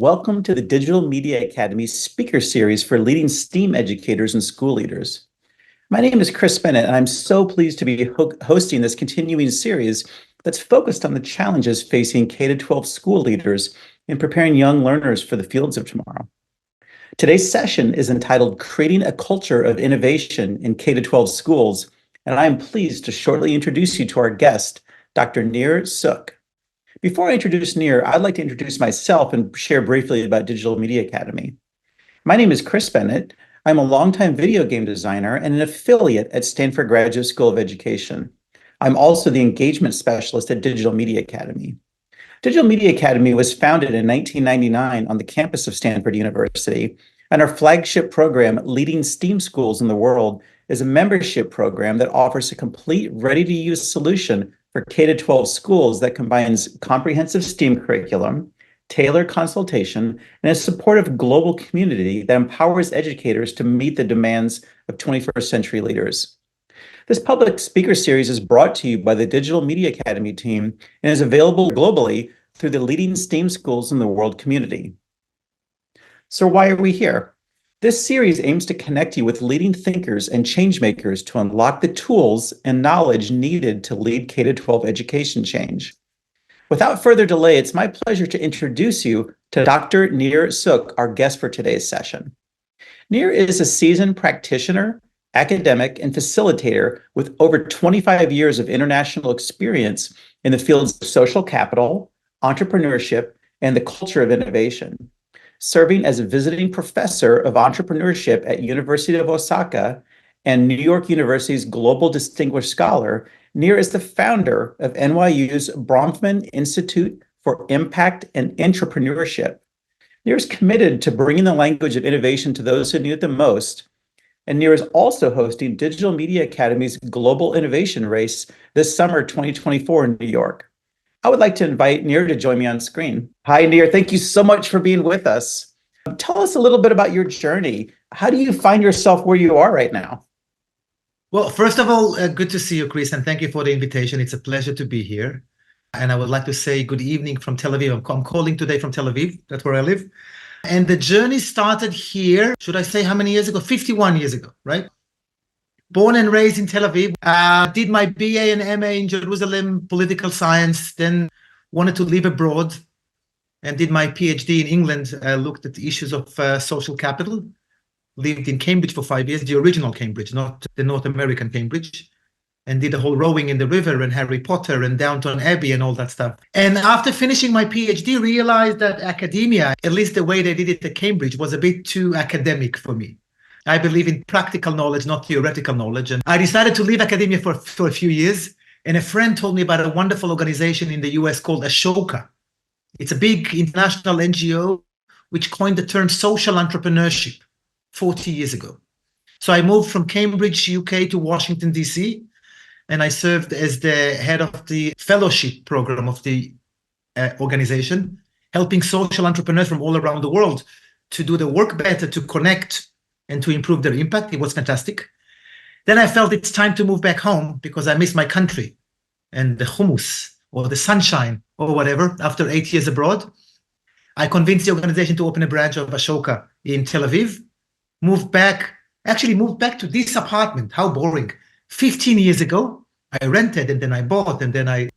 welcome to the Digital Media Academy speaker series for leading STEAM educators and school leaders. My name is Chris Bennett, and I'm so pleased to be hosting this continuing series that's focused on the challenges facing K-12 school leaders in preparing young learners for the fields of tomorrow. Today's session is entitled Creating a Culture of Innovation in K-12 Schools, and I am pleased to shortly introduce you to our guest, Dr. Nir Tsuk. Before I introduce Nir, I'd like to introduce myself and share briefly about Digital Media Academy. My name is Chris Bennett. I'm a longtime video game designer and an affiliate at Stanford Graduate School of Education. I'm also the engagement specialist at Digital Media Academy. Digital Media Academy was founded in 1999 on the campus of Stanford University, and our flagship program, Leading STEAM Schools in the World, is a membership program that offers a complete, ready-to-use solution for K-12 schools that combines comprehensive STEAM curriculum, tailored consultation, and a supportive global community that empowers educators to meet the demands of 21st century leaders. This public speaker series is brought to you by the Digital Media Academy team and is available globally through the Leading STEAM Schools in the World community. So why are we here? This series aims to connect you with leading thinkers and changemakers to unlock the tools and knowledge needed to lead K-12 education change. Without further delay, it's my pleasure to introduce you to Dr. Nir Tsuk, our guest for today's session. Nir is a seasoned practitioner, academic, and facilitator with over 25 years of international experience in the fields of social capital, entrepreneurship, and the culture of innovation. Serving as a visiting professor of entrepreneurship at University of Osaka and New York University's Global Distinguished Scholar, Nir is the founder of NYU's Bronfman Institute for Impact Intrapreneurship. Nir is committed to bringing the language of innovation to those who need it the most, and Nir is also hosting Digital Media Academy's Global Innovation Race this summer 2024 in New York. I would like to invite Nir to join me on screen. Hi, Nir. Thank you so much for being with us. Tell us a little bit about your journey. How do you find yourself where you are right now? Well, first of all, good to see you, Chris, and thank you for the invitation. It's a pleasure to be here. And I would like to say good evening from Tel Aviv. I'm calling today from Tel Aviv. That's where I live. And the journey started here, should I say how many years ago? 51 years ago, right? Born and raised in Tel Aviv, did my BA and MA in Jerusalem, political science, then wanted to live abroad and did my PhD in England, looked at the issues of social capital, lived in Cambridge for 5 years, the original Cambridge, not the North American Cambridge, and did the whole rowing in the river and Harry Potter and Downton Abbey and all that stuff. And after finishing my PhD, realized that academia, at least the way they did it at Cambridge, was a bit too academic for me. I believe in practical knowledge, not theoretical knowledge. And I decided to leave academia for a few years. And a friend told me about a wonderful organization in the US called Ashoka. It's a big international NGO which coined the term social entrepreneurship 40 years ago. So I moved from Cambridge, UK to Washington, DC, and I served as the head of the fellowship program of the organization, helping social entrepreneurs from all around the world to do the work better, to connect and to improve their impact. It was fantastic. Then I felt it's time to move back home because I miss my country and the hummus or the sunshine or whatever after 8 years abroad. I convinced the organization to open a branch of Ashoka in Tel Aviv, moved back to this apartment. How boring. 15 years ago, I rented and then I bought and then I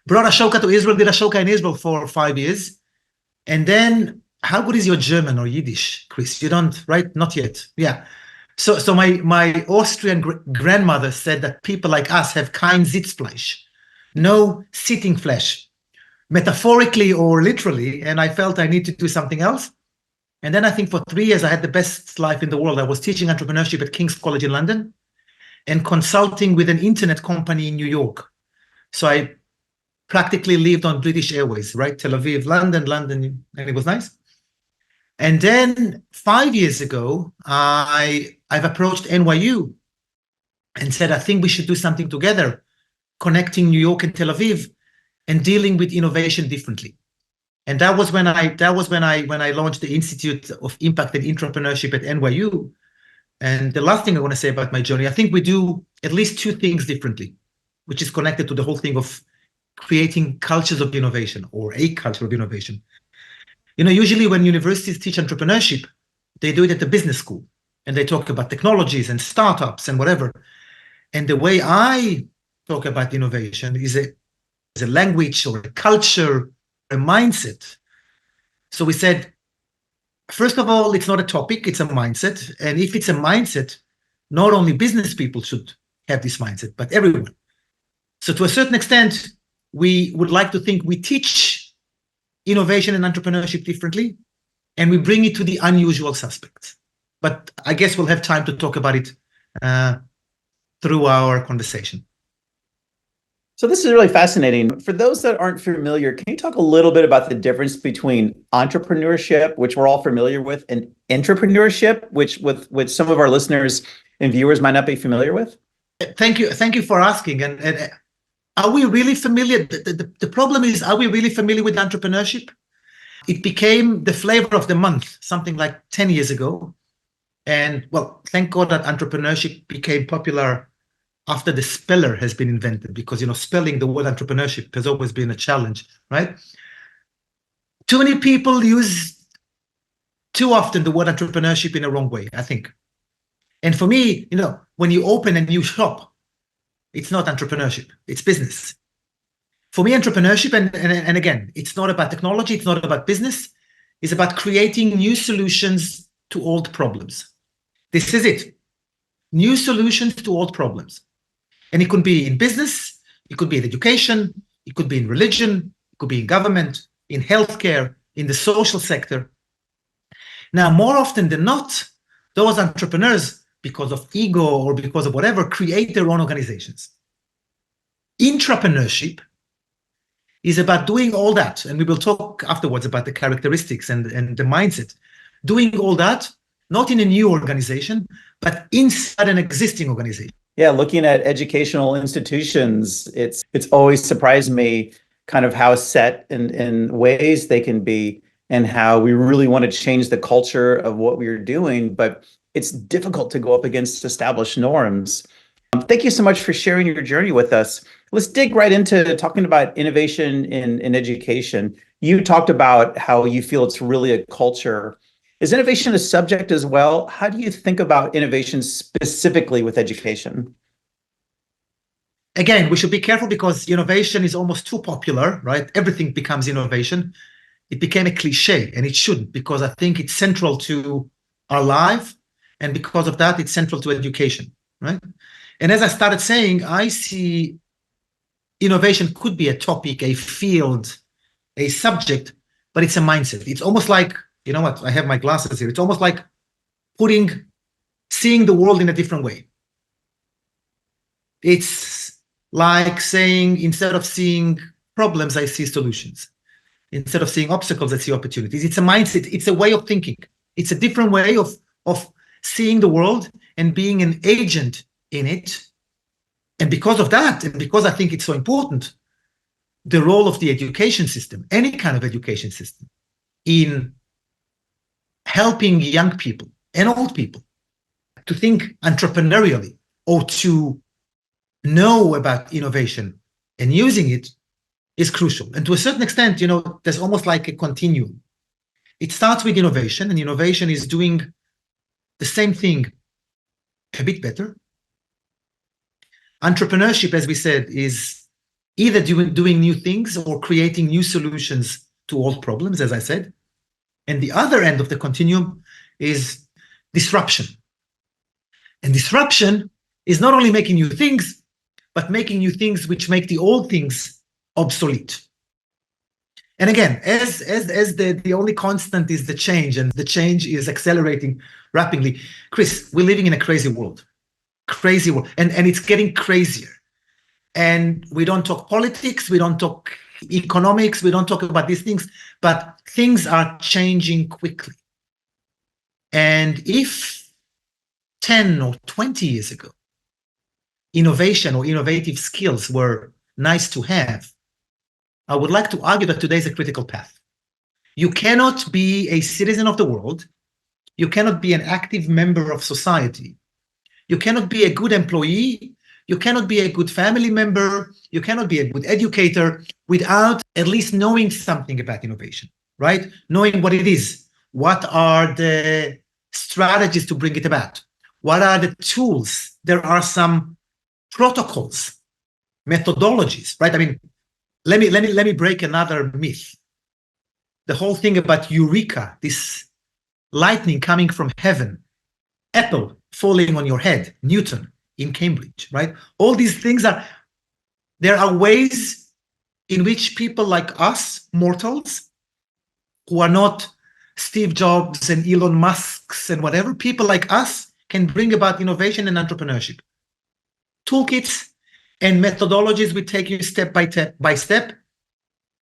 brought Ashoka to Israel, did Ashoka in Israel for 5 years. And then, how good is your German or Yiddish, Chris? You don't, right? Not yet. Yeah. So my Austrian grandmother said that people like us have kein Sitzfleisch, no sitting flesh, metaphorically or literally. And I felt I need to do something else. And then I think for 3 years, I had the best life in the world. I was teaching entrepreneurship at King's College in London and consulting with an internet company in New York. So I practically lived on British Airways, right? Tel Aviv, London, and it was nice. And then 5 years ago, I've approached NYU and said, I think we should do something together, connecting New York and Tel Aviv and dealing with innovation differently. And that was when I launched the Institute of Impact and Intrapreneurship at NYU. And the last thing I want to say about my journey, I think we do at least two things differently, which is connected to the whole thing of creating cultures of innovation or a culture of innovation. Usually when universities teach entrepreneurship, they do it at the business school and they talk about technologies and startups and whatever. And the way I talk about innovation is a language or a culture, a mindset. So we said, first of all, it's not a topic, it's a mindset. And if it's a mindset, not only business people should have this mindset, but everyone. So to a certain extent, we would like to think we teach innovation and entrepreneurship differently, and we bring it to the unusual suspects. But I guess we'll have time to talk about it through our conversation. So this is really fascinating. For those that aren't familiar, can you talk a little bit about the difference between entrepreneurship, which we're all familiar with, and intrapreneurship, which with some of our listeners and viewers might not be familiar with? Thank you for asking. And are we really familiar? The problem is, are we really familiar with entrepreneurship? It became the flavor of the month, something like 10 years ago. And well, thank God that entrepreneurship became popular after the speller has been invented, because spelling the word entrepreneurship has always been a challenge, right? Too many people use too often the word entrepreneurship in a wrong way, I think. And for me, when you open a new shop, it's not entrepreneurship, it's business. For me, entrepreneurship, and again, it's not about technology, it's not about business, it's about creating new solutions to old problems. This is it. New solutions to old problems. And it could be in business, it could be in education, it could be in religion, it could be in government, in healthcare, in the social sector. Now, more often than not, those entrepreneurs, because of ego or because of whatever, create their own organizations. Intrapreneurship is about doing all that, and we will talk afterwards about the characteristics and the mindset. Doing all that, not in a new organization, but inside an existing organization. Yeah, looking at educational institutions, it's always surprised me kind of how set in ways they can be and how we really want to change the culture of what we're doing, but it's difficult to go up against established norms. Thank you so much for sharing your journey with us. Let's dig right into talking about innovation in education. You talked about how you feel it's really a culture. Is innovation a subject as well? How do you think about innovation specifically with education? Again, we should be careful because innovation is almost too popular, right? Everything becomes innovation. It became a cliche, and it shouldn't, because I think it's central to our life. And because of that, it's central to education, right? And as I started saying, I see innovation could be a topic, a field, a subject, but it's a mindset. It's almost like, you know what, I have my glasses here. It's almost like seeing the world in a different way. It's like saying, instead of seeing problems, I see solutions. Instead of seeing obstacles, I see opportunities. It's a mindset. It's a way of thinking. It's a different way of seeing the world and being an agent in it. And because of that, and because I think it's so important, the role of the education system, any kind of education system, in helping young people and old people to think entrepreneurially or to know about innovation and using it is crucial. And to a certain extent, there's almost like a continuum. It starts with innovation, and innovation is doing the same thing a bit better. Entrepreneurship, as we said, is either doing new things or creating new solutions to old problems, as I said. And the other end of the continuum is disruption. And disruption is not only making new things, but making new things which make the old things obsolete. And again, as the only constant is the change, and the change is accelerating rapidly. Chris, we're living in a crazy world, and it's getting crazier. And we don't talk politics, we don't talk economics, we don't talk about these things, but things are changing quickly. And if 10 or 20 years ago, innovation or innovative skills were nice to have, I would like to argue that today is a critical path. You cannot be a citizen of the world. You cannot be an active member of society. You cannot be a good employee. You cannot be a good family member. You cannot be a good educator without at least knowing something about innovation, right? Knowing what it is. What are the strategies to bring it about? What are the tools? There are some protocols, methodologies, right? I mean, let me break another myth. The whole thing about eureka, this lightning coming from heaven, apple falling on your head, Newton in Cambridge, right? All these things there are ways in which people like us, mortals, who are not Steve Jobs and Elon Musks and whatever, people like us can bring about innovation and entrepreneurship. Toolkits and methodologies we take you step by step.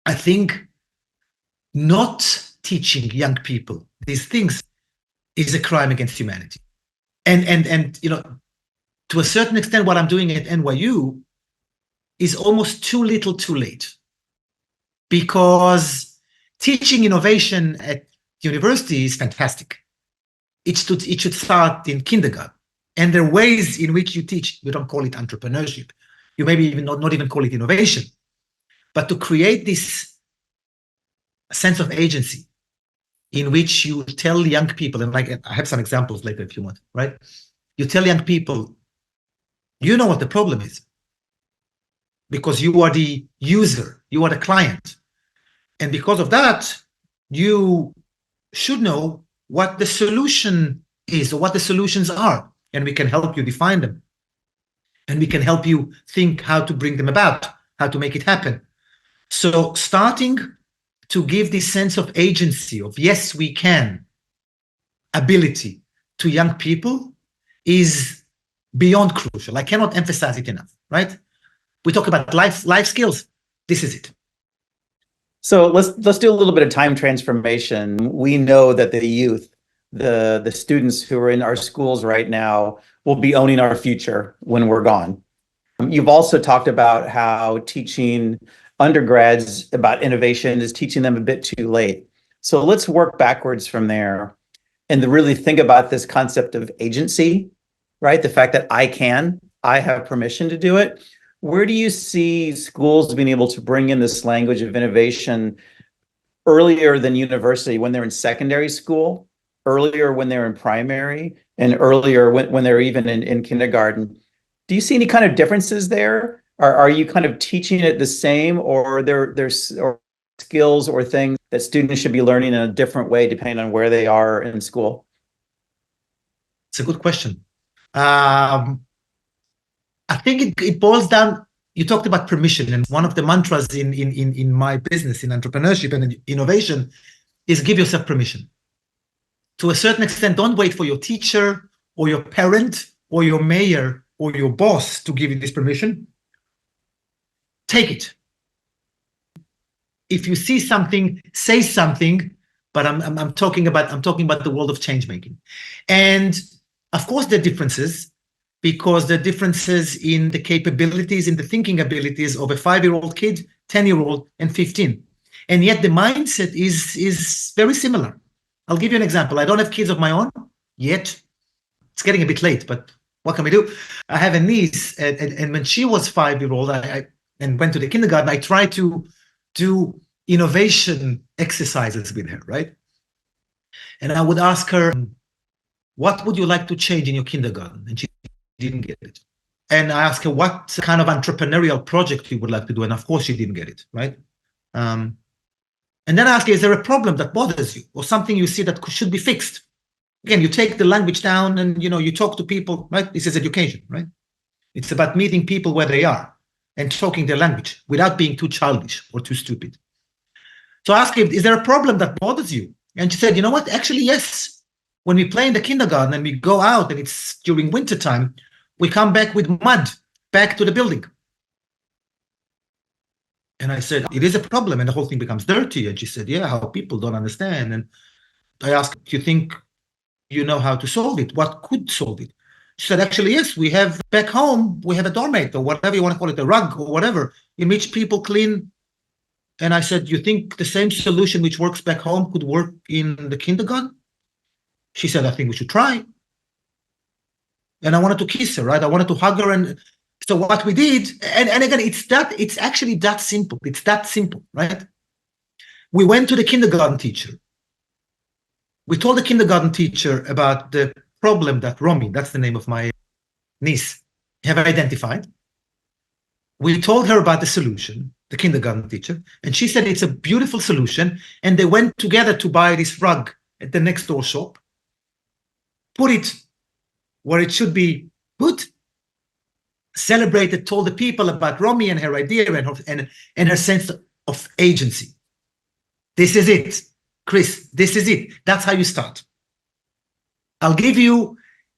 I think not teaching young people these things is a crime against humanity. And you know, to a certain extent, what I'm doing at NYU is almost too little too late, because teaching innovation at university is fantastic. It should start in kindergarten. And there are ways in which you teach. You don't call it entrepreneurship. You maybe even not even call it innovation. But to create this sense of agency in which you tell young people, and like I have some examples later if you want, right? You tell young people, you know what the problem is, because you are the user, you are the client. And because of that, you should know what the solution is or what the solutions are. And we can help you define them. And we can help you think how to bring them about, how to make it happen. So starting to give this sense of agency, of yes, we can, ability to young people is beyond crucial. I cannot emphasize it enough, right? We talk about life skills. This is it. So let's do a little bit of time transformation. We know that the youth, the students who are in our schools right now will be owning our future when we're gone. You've also talked about how teaching undergrads about innovation is teaching them a bit too late. So let's work backwards from there and really think about this concept of agency, right? The fact that I have permission to do it. Where do you see schools being able to bring in this language of innovation earlier than university, when they're in secondary school, earlier when they're in primary, and earlier when they're even in kindergarten? Do you see any kind of differences there? Are you kind of teaching it the same, or there's skills or things that students should be learning in a different way depending on where they are in school? It's a good question. I think it boils down. You talked about permission, and one of the mantras in my business, in entrepreneurship and in innovation, is give yourself permission. To a certain extent, don't wait for your teacher or your parent or your mayor or your boss to give you this permission. Take it. If you see something, say something. But I'm talking about the world of change making, and of course there are differences, because the differences in the capabilities, in the thinking abilities of a 5-year-old kid, 10-year-old, and 15, and yet the mindset is very similar. I'll give you an example. I don't have kids of my own yet. It's getting a bit late, but what can we do? I have a niece, and when she was 5-year-old, and went to the kindergarten, I tried to do innovation exercises with her, right? And I would ask her, what would you like to change in your kindergarten? And she didn't get it. And I asked her what kind of entrepreneurial project you would like to do. And of course she didn't get it, right? And then I asked her, is there a problem that bothers you or something you see that should be fixed? Again, you take the language down and, you talk to people, right? This is education, right? It's about meeting people where they are and talking their language without being too childish or too stupid. So I asked her, is there a problem that bothers you? And she said, you know what? Actually, yes. When we play in the kindergarten and we go out and it's during winter time, we come back with mud back to the building. And I said, it is a problem, and the whole thing becomes dirty. And she said, yeah, how people don't understand. And I asked, do you think you know how to solve it? What could solve it? She said, actually, yes, we have back home, we have a doormat or whatever you want to call it, a rug or whatever, in which people clean. And I said, you think the same solution which works back home could work in the kindergarten? She said, I think we should try. And I wanted to kiss her, right? I wanted to hug her. And so what we did, and again, it's actually that simple. It's that simple, right? We went to the kindergarten teacher. We told the kindergarten teacher about the problem that Romy, that's the name of my niece, have identified. We told her about the solution, the kindergarten teacher, and she said it's a beautiful solution. And they went together to buy this rug at the next door shop, put it where it should be put, celebrated, told the people about Romy and her idea and her sense of agency. This is it, Chris, this is it. That's how you start. I'll give you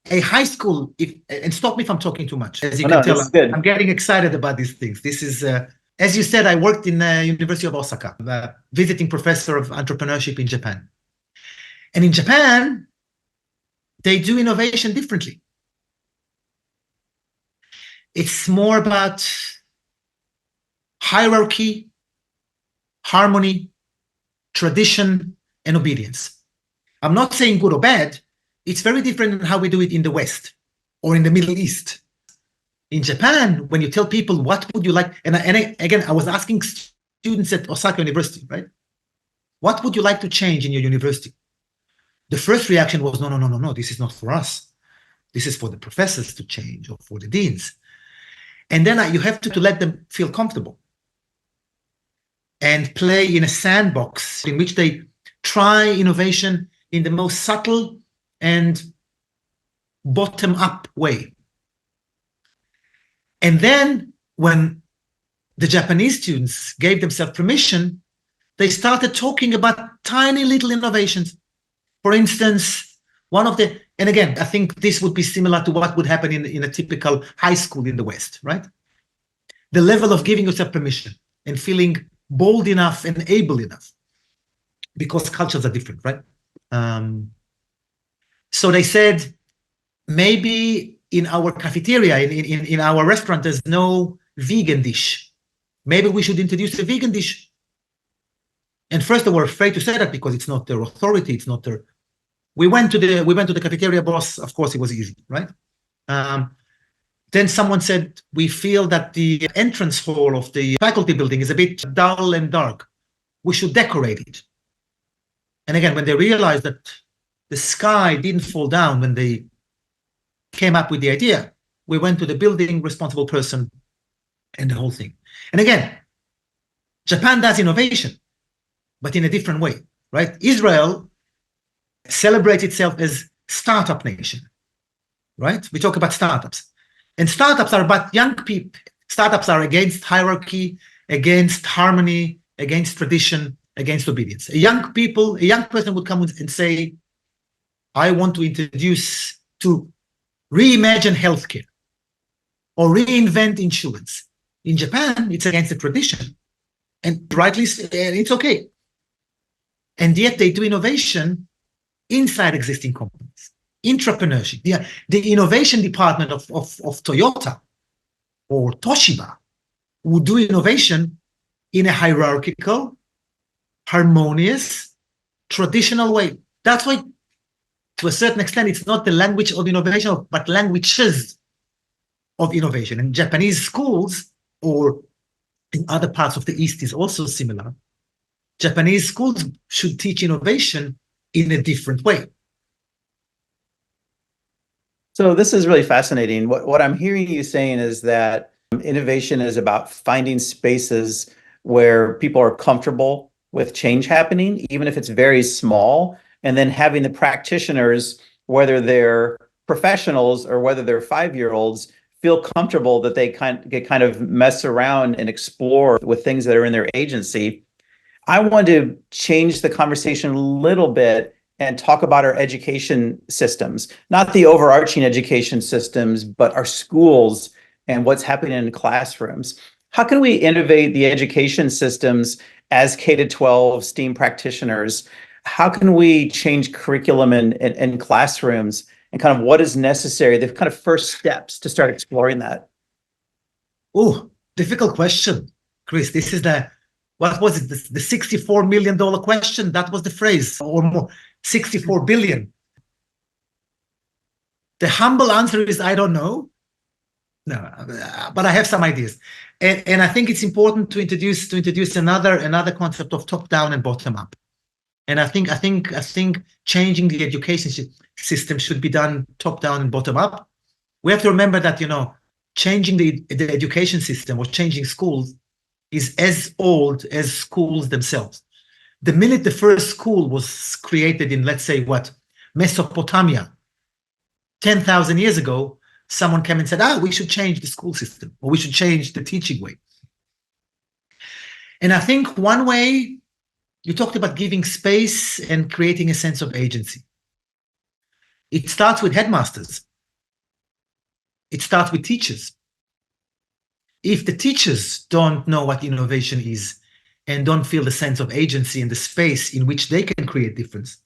a high school, and stop me if I'm talking too much. As you can tell, I'm getting excited about these things. This is, as you said, I worked in the University of Osaka, visiting professor of entrepreneurship in Japan. And in Japan, they do innovation differently. It's more about hierarchy, harmony, tradition, and obedience. I'm not saying good or bad. It's very different than how we do it in the West or in the Middle East. In Japan, when you tell people, what would you like? And again, I was asking students at Osaka University, right? What would you like to change in your university? The first reaction was, no, this is not for us. This is for the professors to change or for the deans. And then you have to let them feel comfortable and play in a sandbox in which they try innovation in the most subtle and bottom-up way. And then when the Japanese students gave themselves permission, they started talking about tiny little innovations. For instance, and again, I think this would be similar to what would happen in a typical high school in the West, right? The level of giving yourself permission and feeling bold enough and able enough, because cultures are different, right? So they said, maybe in our cafeteria, in our restaurant, there's no vegan dish. Maybe we should introduce a vegan dish. And first they were afraid to say that because it's not their authority, it's not their. We went to the cafeteria boss. Of course, it was easy, right? Then someone said, we feel that the entrance hall of the faculty building is a bit dull and dark. We should decorate it. And again, when they realized that the sky didn't fall down when they came up with the idea, we went to the building responsible person and the whole thing. And again, Japan does innovation, but in a different way, right? Israel celebrates itself as startup nation, right? We talk about startups. And startups are about young people. Startups are against hierarchy, against harmony, against tradition, against obedience. A young person would come and say, I want to reimagine healthcare or reinvent insurance. In Japan, it's against the tradition. And rightly, it's okay. And yet they do innovation inside existing companies. Intrapreneurship. The innovation department of Toyota or Toshiba would do innovation in a hierarchical, harmonious, traditional way. That's why, to a certain extent, it's not the language of innovation, but languages of innovation. And Japanese schools, or in other parts of the East, is also similar. Japanese schools should teach innovation in a different way. So this is really fascinating. What I'm hearing you saying is that innovation is about finding spaces where people are comfortable with change happening, even if it's very small, and then having the practitioners, whether they're professionals or whether they're 5-year-olds, feel comfortable that they kind of mess around and explore with things that are in their agency. I want to change the conversation a little bit and talk about our education systems, not the overarching education systems, but our schools and what's happening in classrooms. How can we innovate the education systems as K-12 STEAM practitioners? How can we change curriculum in classrooms, and kind of what is necessary, the kind of first steps to start exploring that? Oh, difficult question, Chris. This is what was it? The $64 million question? That was the phrase, or more, 64 billion. The humble answer is, I don't know. No, but I have some ideas, and I think it's important to introduce another concept of top down and bottom up. And I think changing the education system should be done top down and bottom up. We have to remember that, changing the education system or changing schools is as old as schools themselves. The minute the first school was created in, let's say, Mesopotamia, 10,000 years ago, someone came and said, we should change the school system, or we should change the teaching way. And I think one way, you talked about giving space and creating a sense of agency. It starts with headmasters. It starts with teachers. If the teachers don't know what innovation is and don't feel the sense of agency and the space in which they can create difference,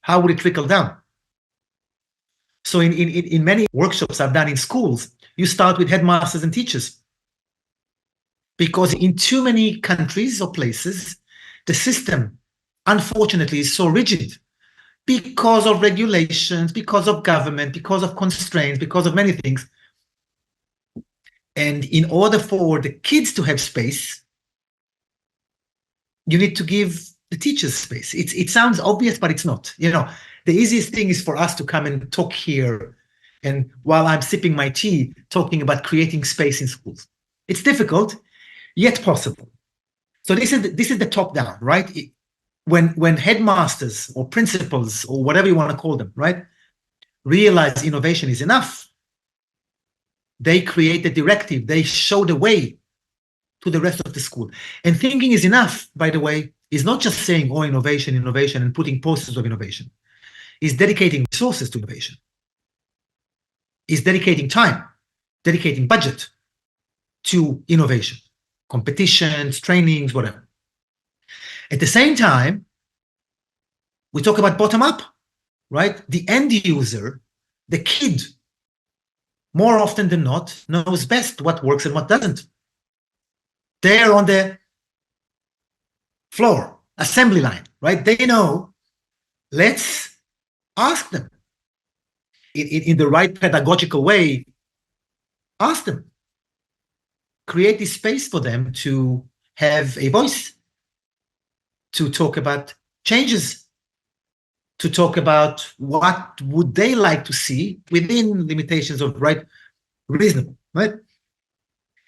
how would it trickle down? So in many workshops I've done in schools, you start with headmasters and teachers. Because in too many countries or places, the system, unfortunately, is so rigid because of regulations, because of government, because of constraints, because of many things. And in order for the kids to have space, you need to give the teachers space. It sounds obvious, but it's not. The easiest thing is for us to come and talk here, and while I'm sipping my tea, talking about creating space in schools. It's difficult, yet possible. So this is the top down, right? When headmasters or principals or whatever you want to call them, right, realize innovation is enough, they create the directive, they show the way to the rest of the school. And thinking is enough, by the way, is not just saying, innovation, and putting posters of innovation. Is dedicating resources to innovation. Is dedicating time, dedicating budget to innovation. Competitions, trainings, whatever. At the same time, we talk about bottom up, right? The end user, the kid, more often than not, knows best what works and what doesn't. They're on the floor, assembly line, right? They know. Let's ask them in the right pedagogical way. Ask them. Create this space for them to have a voice, to talk about changes, to talk about what would they like to see within limitations of reasonable, right?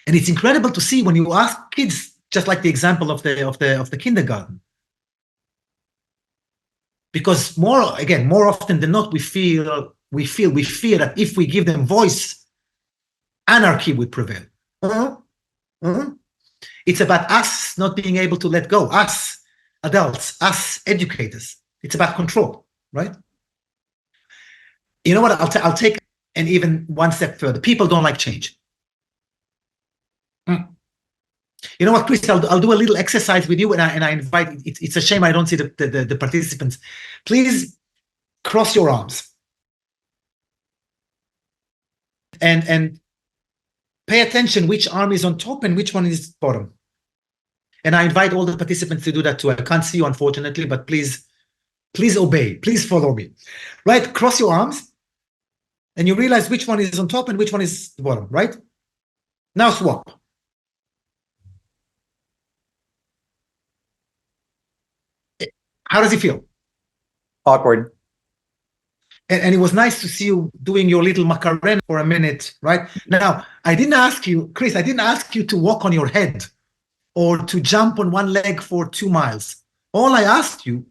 And it's incredible to see when you ask kids, just like the example of the kindergarten, because more often than not, we fear that if we give them voice, anarchy would prevail. It's about us not being able to let go, us adults, us educators. It's about control, right? You know what? I'll take an even one step further. People don't like change. You know what, Chris? I'll do a little exercise with you, and I invite. It's a shame I don't see the participants. Please cross your arms and pay attention which arm is on top and which one is bottom. And I invite all the participants to do that too. I can't see you, unfortunately, but please obey. Please follow me. Right? Cross your arms, and you realize which one is on top and which one is the bottom. Right? Now swap. How does it feel? Awkward. And it was nice to see you doing your little Macarena for a minute, right? Now, I didn't ask you, Chris, I didn't ask you to walk on your head or to jump on one leg for 2 miles. All I asked you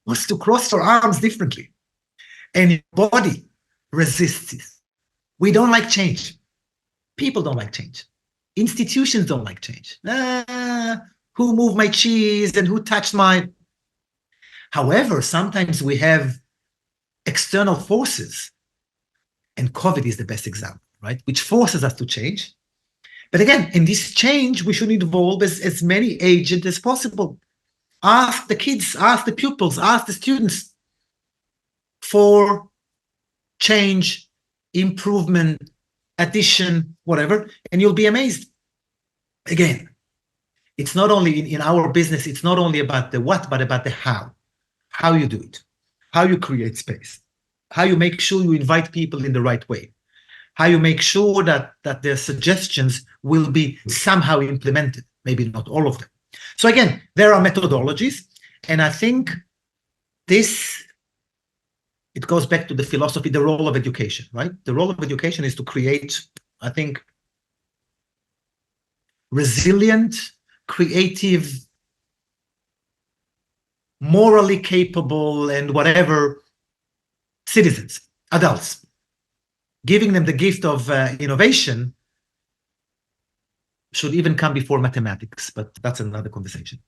was to cross your arms differently. And your body resists it. We don't like change. People don't like change. Institutions don't like change. Who moved my cheese and who touched my... However, sometimes we have external forces, and COVID is the best example, right? Which forces us to change. But again, in this change, we should involve as many agents as possible. Ask the kids, ask the pupils, ask the students for change, improvement, addition, whatever, and you'll be amazed. Again, it's not only in our business, it's not only about the what, but about the how you do it, how you create space, how you make sure you invite people in the right way, how you make sure that their suggestions will be somehow implemented, maybe not all of them. So again, there are methodologies, and I think it goes back to the philosophy, the role of education, right? The role of education is to create, I think, resilient, creative, morally capable, and whatever citizens, adults. Giving them the gift of innovation should even come before mathematics, but that's another conversation.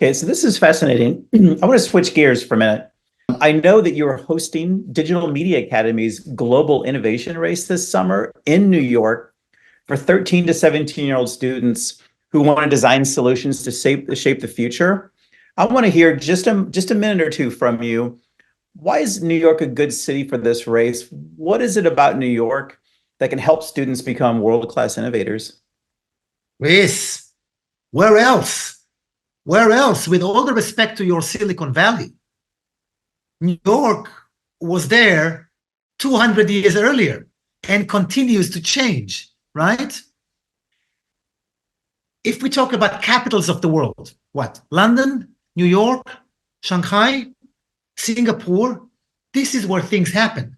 Okay, so this is fascinating. I want to switch gears for a minute. I know that you're hosting Digital Media Academy's Global Innovation Race this summer in New York for 13 to 17-year-old students who want to design solutions to shape the future. I want to hear just a minute or two from you. Why is New York a good city for this race? What is it about New York that can help students become world-class innovators? Yes. Where else? Where else? With all the respect to your Silicon Valley, New York was there 200 years earlier and continues to change, right? If we talk about capitals of the world, what? London, New York, Shanghai, Singapore, this is where things happen.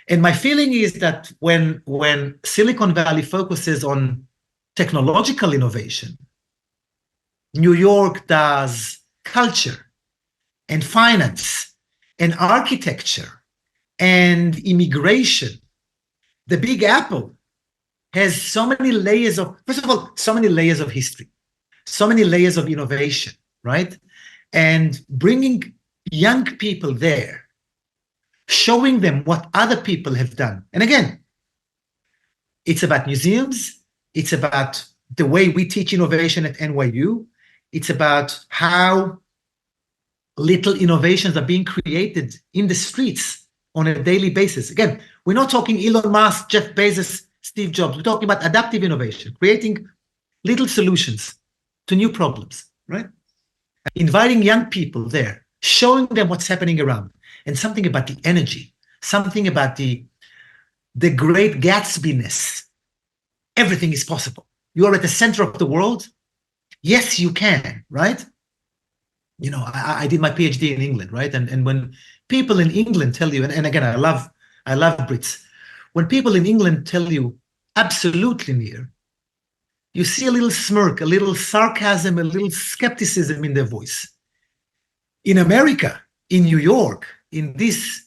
And my feeling is that when Silicon Valley focuses on technological innovation, New York does culture and finance and architecture and immigration. The Big Apple has so many layers of, first of all, so many layers of history, so many layers of innovation, right? And bringing young people there, showing them what other people have done. And again, it's about museums. It's about the way we teach innovation at NYU. It's about how little innovations are being created in the streets on a daily basis. Again, we're not talking Elon Musk, Jeff Bezos, Steve Jobs. We're talking about adaptive innovation, creating little solutions to new problems, right? Inviting young people there, showing them what's happening around, and something about the energy, something about the great Gatsby-ness. Everything is possible. You are at the center of the world. Yes, you can, right? You know, I did my PhD in England, right? And when people in England tell you, and again, I love Brits. When people in England tell you, absolutely, Nir, you see a little smirk, a little sarcasm, a little skepticism in their voice. In America, in New York, in this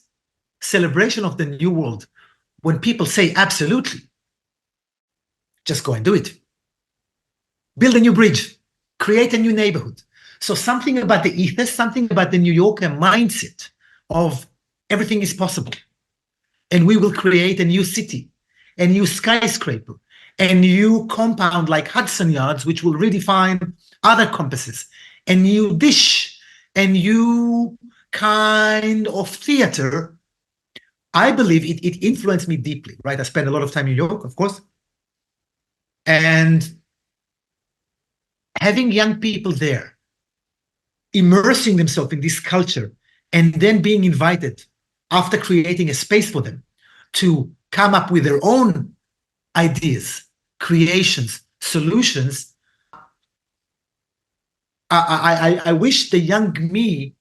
celebration of the new world, when people say absolutely, just go and do it. Build a new bridge, create a new neighborhood. So something about the ethos, something about the New Yorker mindset of everything is possible. And we will create a new city, a new skyscraper, a new compound like Hudson Yards, which will redefine other compasses, a new dish, a new kind of theater. I believe it influenced me deeply, right? I spent a lot of time in New York, of course. And having young people there, immersing themselves in this culture, and then being invited after creating a space for them to come up with their own ideas, creations, solutions. I wish the young me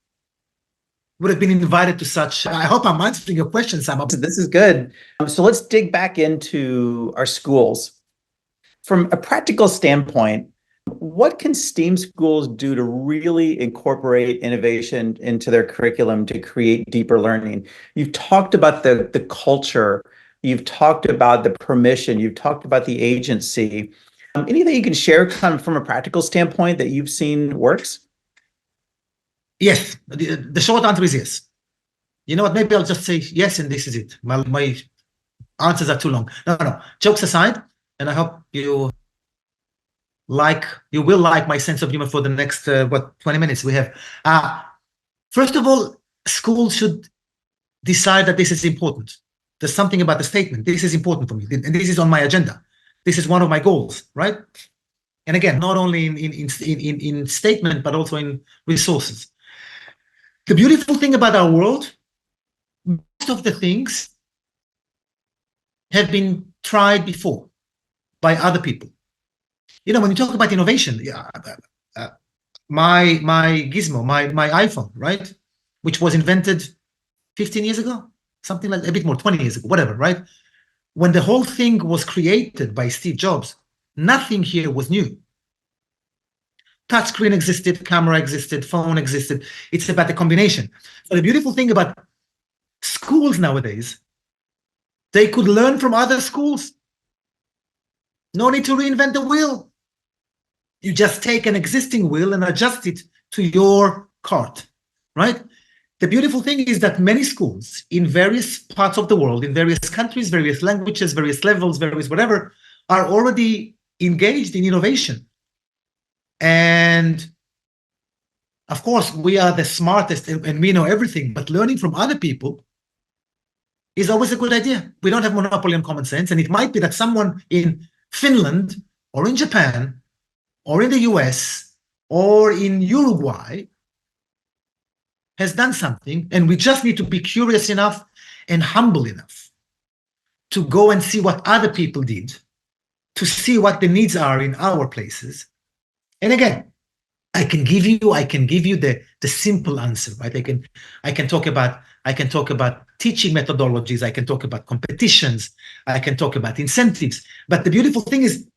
would have been invited to such. I hope I'm answering your question, Sam. This is good. So let's dig back into our schools. From a practical standpoint, what can STEAM schools do to really incorporate innovation into their curriculum to create deeper learning? You've talked about the culture, you've talked about the permission, you've talked about the agency. Anything you can share kind of from a practical standpoint that you've seen works? Yes, the short answer is yes. You know what, maybe I'll just say yes, and this is it. My answers are too long. No. Jokes aside, and I hope you will like my sense of humor for the next 20 minutes we have. First of all, schools should decide that this is important. There's something about the statement. This is important for me, and this is on my agenda. This is one of my goals, right? And again, not only in statement, but also in resources. The beautiful thing about our world, most of the things have been tried before by other people. You know, when you talk about innovation, my gizmo, my iPhone, right, which was invented 15 years ago, something like a bit more, 20 years ago, whatever, right? When the whole thing was created by Steve Jobs, nothing here was new. Touchscreen existed, camera existed, phone existed. It's about the combination. So the beautiful thing about schools nowadays, they could learn from other schools. No need to reinvent the wheel. You just take an existing wheel and adjust it to your cart, right? The beautiful thing is that many schools in various parts of the world, in various countries, various languages, various levels, various whatever, are already engaged in innovation. And of course, we are the smartest and we know everything, but learning from other people is always a good idea. We don't have monopoly on common sense. And it might be that someone in Finland or in Japan or in the US or in Uruguay has done something, and we just need to be curious enough and humble enough to go and see what other people did, to see what the needs are in our places. And again, I can give you the simple answer, right? I can talk about teaching methodologies, I can talk about competitions, I can talk about incentives. But the beautiful thing is,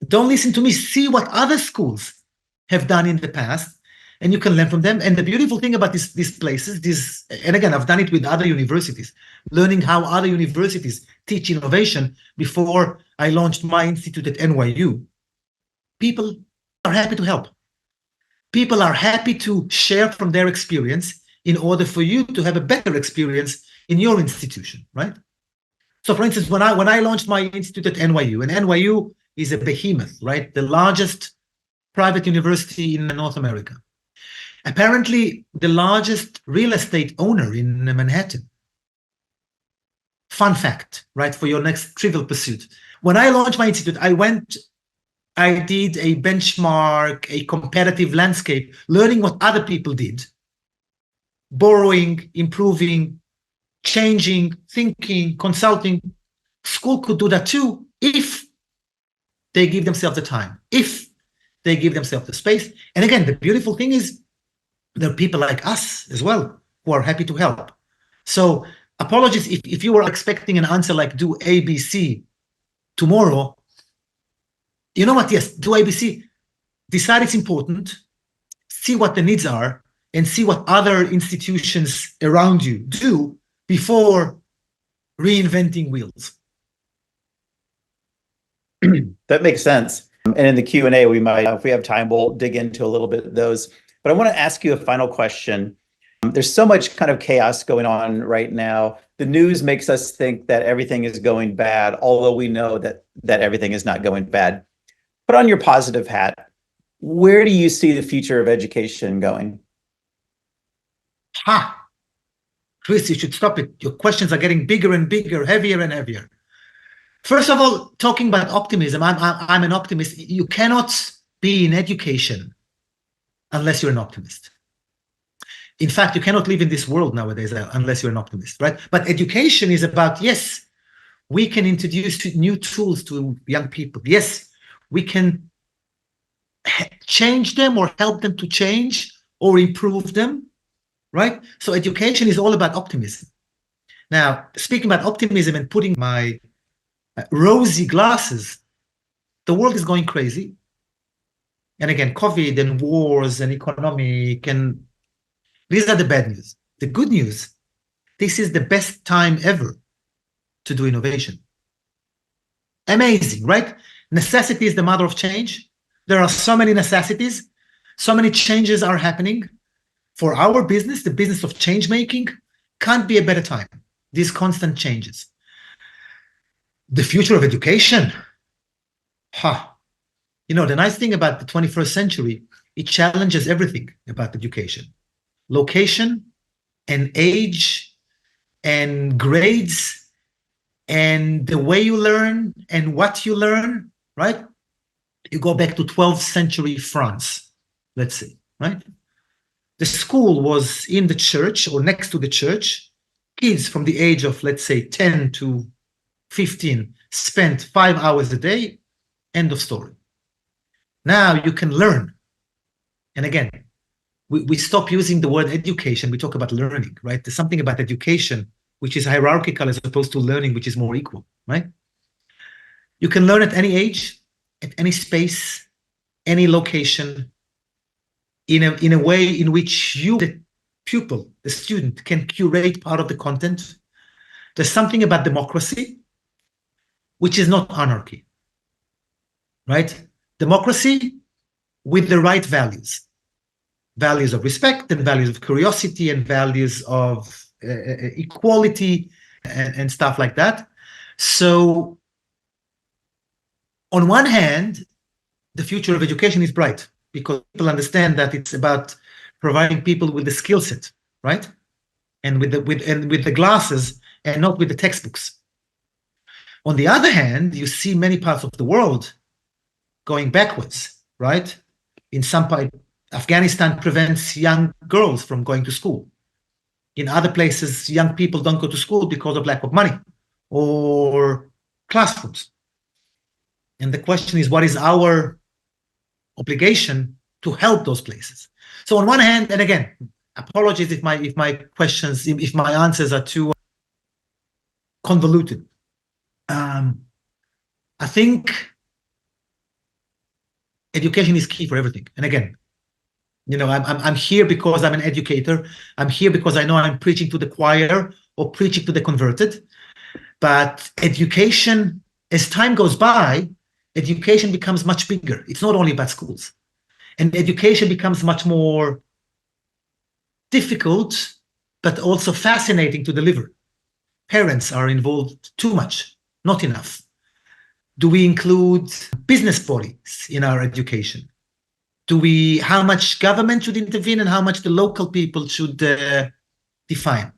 don't listen to me, see what other schools have done in the past, and you can learn from them. And the beautiful thing about these places, and again, I've done it with other universities, learning how other universities teach innovation before I launched my institute at NYU. People are happy to help. People are happy to share from their experience in order for you to have a better experience in your institution, right? So for instance, when I launched my institute at NYU, and NYU is a behemoth, right? The largest private university in North America. Apparently, the largest real estate owner in Manhattan. Fun fact, right, for your next trivial pursuit. When I launched my institute, I did a benchmark, a competitive landscape, learning what other people did, borrowing, improving, changing, thinking, consulting. School could do that too if they give themselves the time, if they give themselves the space. And again, the beautiful thing is there are people like us as well who are happy to help. So apologies if you were expecting an answer like do ABC tomorrow. You know what? Yes, do ABC. Decide it's important, see what the needs are, and see what other institutions around you do before reinventing wheels. That makes sense. And in the Q&A, we might, if we have time, we'll dig into a little bit of those. But I want to ask you a final question. There's so much kind of chaos going on right now. The news makes us think that everything is going bad, although we know that everything is not going bad. Put on your positive hat. Where do you see the future of education going? Chris, you should stop it. Your questions are getting bigger and bigger, heavier and heavier. First of all, talking about optimism, I'm an optimist. You cannot be in education unless you're an optimist. In fact, you cannot live in this world nowadays unless you're an optimist, right? But education is about, yes, we can introduce new tools to young people. Yes, we can change them or help them to change or improve them, right? So education is all about optimism. Now, speaking about optimism and putting my rosy glasses, the world is going crazy. And again, COVID and wars and economic, and these are the bad news. The good news, this is the best time ever to do innovation. Amazing, right? Necessity is the mother of change. There are so many necessities, so many changes are happening. For our business, the business of change making, can't be a better time. These constant changes. The future of education. You know, the nice thing about the 21st century, it challenges everything about education. Location and age and grades and the way you learn and what you learn, right? You go back to 12th century France, let's say, right? The school was in the church or next to the church. Kids from the age of, let's say, 10 to 15, spent 5 hours a day, end of story. Now you can learn. And again, we stop using the word education. We talk about learning, right? There's something about education which is hierarchical as opposed to learning, which is more equal, right? You can learn at any age, at any space, any location, in a way in which you, the pupil, the student, can curate part of the content. There's something about democracy, which is not anarchy, right? Democracy with the right values. Values of respect and values of curiosity and values of equality and stuff like that. So on one hand, the future of education is bright because people understand that it's about providing people with the skill set, right? And with the glasses and not with the textbooks. On the other hand, you see many parts of the world going backwards, right? In some part, Afghanistan prevents young girls from going to school. In other places, young people don't go to school because of lack of money or classrooms. And the question is, what is our obligation to help those places? So on one hand, and again, apologies if my questions, if my answers are too convoluted. I think education is key for everything. And again, you know, I'm here because I'm an educator. I'm here because I know I'm preaching to the choir or preaching to the converted. But education, as time goes by, education becomes much bigger. It's not only about schools. And education becomes much more difficult, but also fascinating to deliver. Parents are involved too much, not enough. Do we include business bodies in our education? How much government should intervene and how much the local people should define?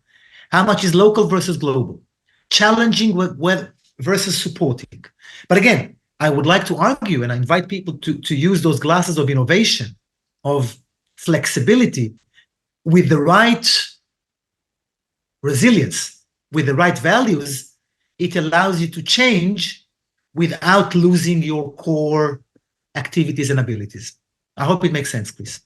How much is local versus global? Challenging versus supporting. But again, I would like to argue, and I invite people to use those glasses of innovation, of flexibility, with the right resilience, with the right values. It allows you to change without losing your core activities and abilities. I hope it makes sense, Chris.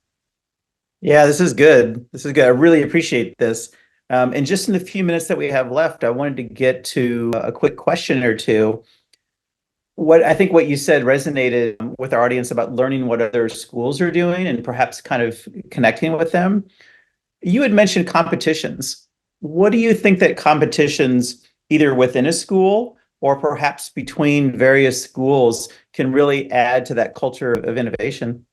Yeah, this is good. This is good. I really appreciate this. And just in the few minutes that we have left, I wanted to get to a quick question or two. I think what you said resonated with our audience about learning what other schools are doing and perhaps kind of connecting with them. You had mentioned competitions. What do you think that competitions, either within a school or perhaps between various schools, can really add to that culture of innovation?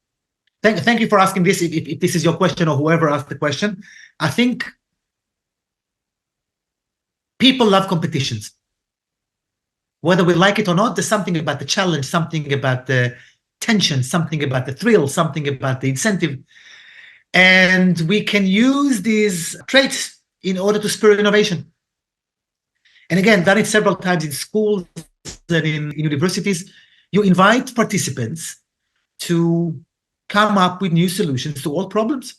Thank you for asking this. If this is your question or whoever asked the question, I think people love competitions. Whether we like it or not, there's something about the challenge, something about the tension, something about the thrill, something about the incentive. And we can use these traits in order to spur innovation. And again, done it several times in schools and in universities. You invite participants to come up with new solutions to all problems.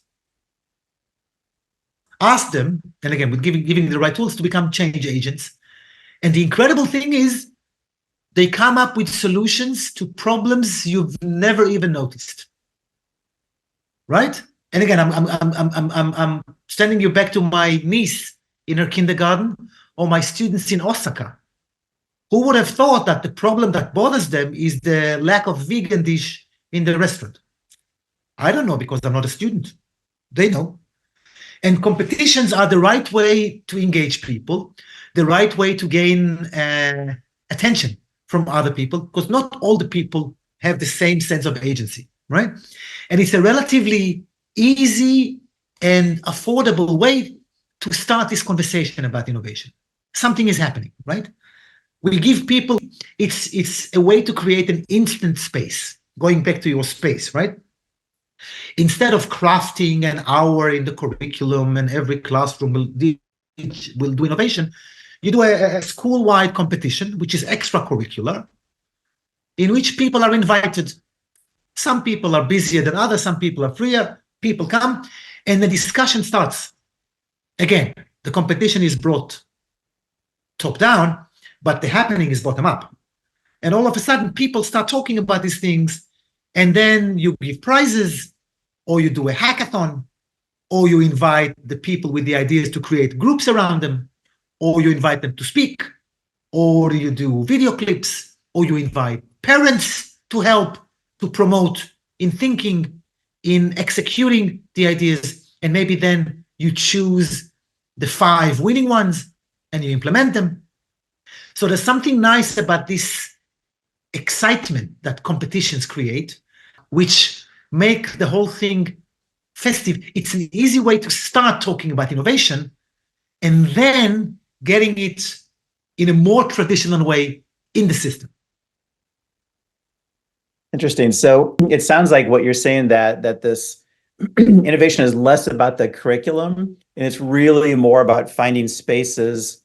Ask them, and again, with giving the right tools, to become change agents. And the incredible thing is, they come up with solutions to problems you've never even noticed, right? And again, I'm sending you back to my niece in her kindergarten or my students in Osaka. Who would have thought that the problem that bothers them is the lack of vegan dish in the restaurant? I don't know because I'm not a student. They know. And competitions are the right way to engage people, the right way to gain attention from other people, because not all the people have the same sense of agency, right? And it's a relatively easy and affordable way to start this conversation about innovation. Something is happening, right? We give people, it's a way to create an instant space, going back to your space, right? Instead of crafting an hour in the curriculum and every classroom will do innovation, you do a school-wide competition, which is extracurricular, in which people are invited. Some people are busier than others, some people are freer, people come, and the discussion starts. Again, the competition is brought top down, but the happening is bottom up. And all of a sudden, people start talking about these things, and then you give prizes, or you do a hackathon, or you invite the people with the ideas to create groups around them, or you invite them to speak, or you do video clips, or you invite parents to help to promote in thinking, in executing the ideas, and maybe then you choose the 5 winning ones and you implement them. So there's something nice about this excitement that competitions create, which make the whole thing festive. It's an easy way to start talking about innovation and then getting it in a more traditional way in the system. Interesting. So it sounds like what you're saying that this innovation is less about the curriculum and it's really more about finding spaces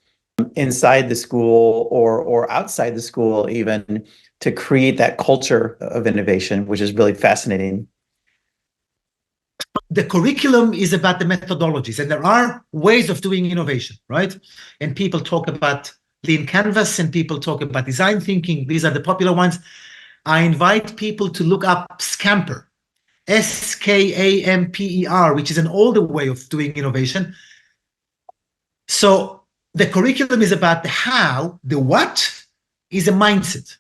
inside the school or outside the school even to create that culture of innovation, which is really fascinating. The curriculum is about the methodologies, and there are ways of doing innovation, right? And people talk about lean canvas and people talk about design thinking. These are the popular ones. I invite people to look up Scamper, SKAMPER, which is an older way of doing innovation. So the curriculum is about the how, the what is a mindset.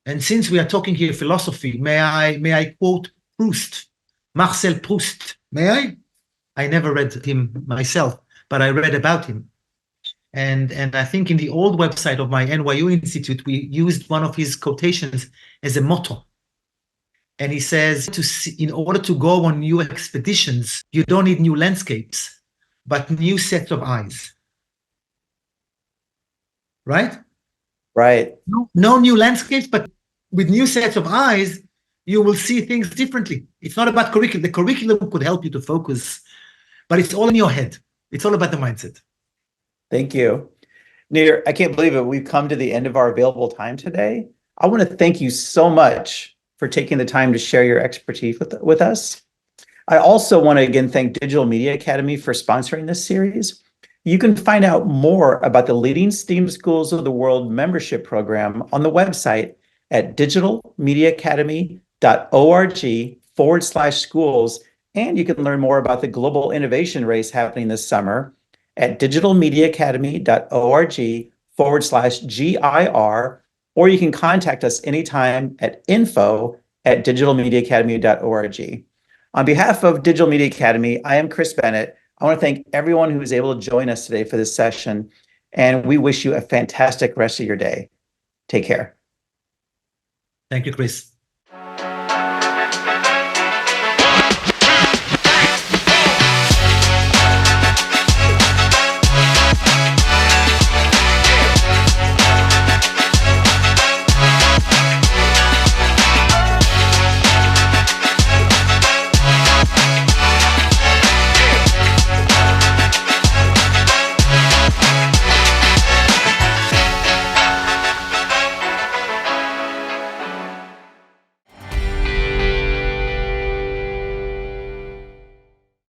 And since we are talking here philosophy, may I quote Proust, Marcel Proust, may I? I never read him myself, but I read about him. And I think in the old website of my NYU Institute, we used one of his quotations as a motto. And he says, in order to go on new expeditions, you don't need new landscapes, but new sets of eyes. Right? Right. No new landscapes, but with new sets of eyes, you will see things differently. It's not about curriculum. The curriculum could help you to focus, but it's all in your head. It's all about the mindset. Thank you. Nir, I can't believe it. We've come to the end of our available time today. I want to thank you so much for taking the time to share your expertise with us. I also want to again thank Digital Media Academy for sponsoring this series. You can find out more about the Leading STEAM Schools of the World membership program on the website at digitalmediaacademy.org/schools. And you can learn more about the Global Innovation Race happening this summer at digitalmediaacademy.org/GIR, or you can contact us anytime at info@digitalmediaacademy.org. On behalf of Digital Media Academy, I am Chris Bennett. I want to thank everyone who was able to join us today for this session, and we wish you a fantastic rest of your day. Take care. Thank you, Chris.